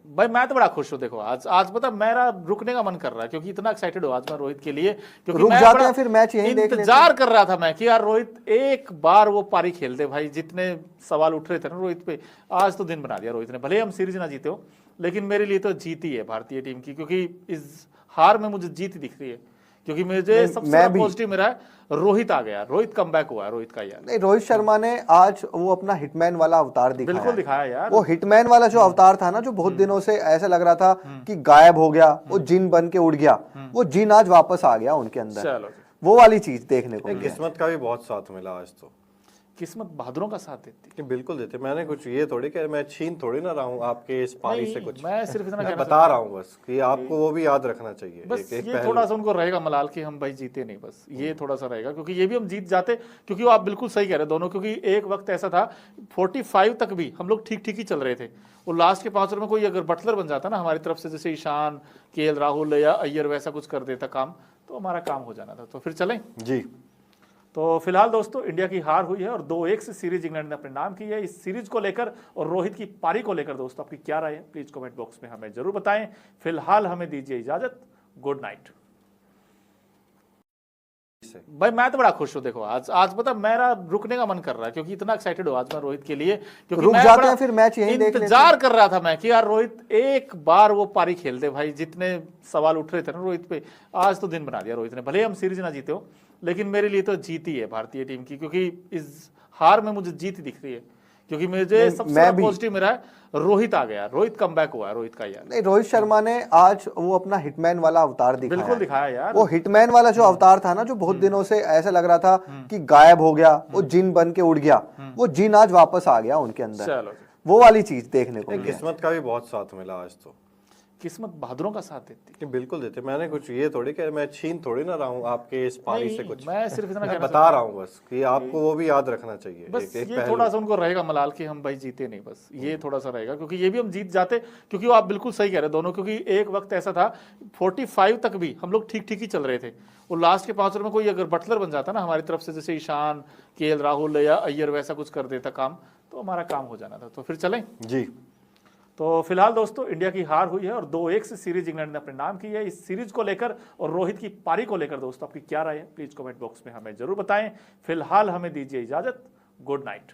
भाई मैं तो बड़ा खुश हूँ। देखो आज आज पता मेरा रुकने का मन कर रहा है क्योंकि इतना एक्साइटेड हूँ आज मैं रोहित के लिए, क्योंकि रुक मैं जाते बड़ा हैं फिर मैच यहीं देख लेते हैं। इंतजार कर रहा था मैं कि यार रोहित एक बार वो पारी खेल दे भाई। जितने सवाल उठ रहे थे ना रोहित पे, आज तो दिन बना दिया रोहित ने। भले ही हम सीरीज ना जीते हो, लेकिन मेरे लिए तो जीत ही है भारतीय टीम की, क्योंकि इस हार में मुझे जीत दिख रही है। क्योंकि मुझे सबसे बड़ा पॉजिटिव मेरा है रोहित आ गया, रोहित कमबैक हुआ है रोहित का यार। नहीं, रोहित शर्मा ने आज वो अपना हिटमैन वाला अवतार दिखाया। बिल्कुल दिखाया यार। वो हिटमैन वाला जो अवतार था ना, जो बहुत दिनों से ऐसा लग रहा था कि गायब हो गया, वो जिन बन के उड़ गया, वो जिन आज वापस आ गया उनके अंदर। चलो वो वाली चीज देखने को मिली। किस्मत का भी बहुत साथ मिला आज तो। किस्मत बहादुरों का साथ देती है। बिल्कुल देते। मैंने कुछ ये थोड़ी कि मैं छीन थोड़ी ना रहा हूँ आपके इस पारी से कुछ। मैं सिर्फ इतना मैं बता रहा हूँ बस कि आपको वो भी याद रखना चाहिए। बस ये थोड़ा सा उनको रहेगा मलाल कि हम भाई जीते नहीं, बस ये थोड़ा सा रहेगा, क्योंकि ये भी हम जीत जाते। क्योंकि वो आप बिल्कुल सही कह रहे हैं दोनों, क्योंकि एक वक्त ऐसा था 45 तक भी हम लोग ठीक ठीक ही चल रहे थे। वो लास्ट के 5 ओवर में कोई अगर बटलर बन जाता ना हमारी तरफ से, जैसे ईशान, केएल राहुल या अय्यर, वैसा कुछ कर देता काम, तो हमारा काम हो जाना था। तो फिर चलें जी। तो फिलहाल दोस्तों इंडिया की हार हुई है और 2-1 से सीरीज इंग्लैंड ने अपने नाम की है। इस सीरीज को लेकर और रोहित की पारी को लेकर दोस्तों आपकी क्या राय है, प्लीज कमेंट बॉक्स में हमें जरूर बताएं। फिलहाल हमें दीजिए इजाजत, गुड नाइट। भाई मैं तो बड़ा खुश हूँ। देखो आज आज पता मेरा रुकने का मन कर रहा है क्योंकि इतना एक्साइटेड हूँ आज मैं रोहित के लिए, क्योंकि रुक मैं जाते बड़ा हैं फिर मैच यहीं देख लेते हैं। इंतजार कर रहा था मैं कि यार रोहित एक बार वो पारी खेल दे भाई। जितने सवाल उठ रहे थे ना रोहित पे, आज तो दिन बना दिया रोहित ने। भले ही हम सीरीज ना जीते हो, लेकिन मेरे लिए तो जीत ही है भारतीय टीम की, क्योंकि इस हार में मुझे जीत दिख रही है। क्योंकि मुझे सबसे बड़ा पॉजिटिव मेरा है रोहित आ गया, रोहित कमबैक हुआ है रोहित का यार। नहीं, रोहित शर्मा ने आज वो अपना हिटमैन वाला अवतार दिखाया। बिल्कुल दिखाया यार। वो हिटमैन वाला जो अवतार था ना, जो बहुत दिनों से ऐसा लग रहा था कि गायब हो गया, वो जिन बन के उड़ गया, वो जिन आज वापस आ गया उनके अंदर। चलो वो वाली चीज देखने को मिली। किस्मत का भी बहुत साथ मिला आज तो। किस्मत बहादुरों का साथ देती है। बिल्कुल देते। मैंने कुछ ये थोड़ी कि मैं छीन थोड़ी ना रहा हूँ आपके इस पारी से कुछ। मैं सिर्फ इतना मैं बता रहा हूँ बस कि आपको वो भी याद रखना चाहिए। बस ये थोड़ा सा उनको रहेगा मलाल कि हम भाई जीते नहीं, बस ये थोड़ा सा रहेगा, क्योंकि ये भी हम जीत जाते। क्योंकि वो आप बिल्कुल सही कह रहे हैं दोनों, क्योंकि एक वक्त ऐसा था 45 तक भी हम लोग ठीक ठीक ही चल रहे थे। वो लास्ट के 5 ओवर में कोई अगर बटलर बन जाता ना हमारी तरफ से, जैसे ईशान, केएल राहुल या अय्यर, वैसा कुछ कर देता काम, तो हमारा काम हो जाना था। तो फिर चलें जी। तो फिलहाल दोस्तों इंडिया की हार हुई है और 2-1 से सीरीज इंग्लैंड ने अपने नाम की है। इस सीरीज को लेकर और रोहित की पारी को लेकर दोस्तों आपकी क्या राय है, प्लीज कमेंट बॉक्स में हमें जरूर बताएं। फिलहाल हमें दीजिए इजाजत, गुड नाइट।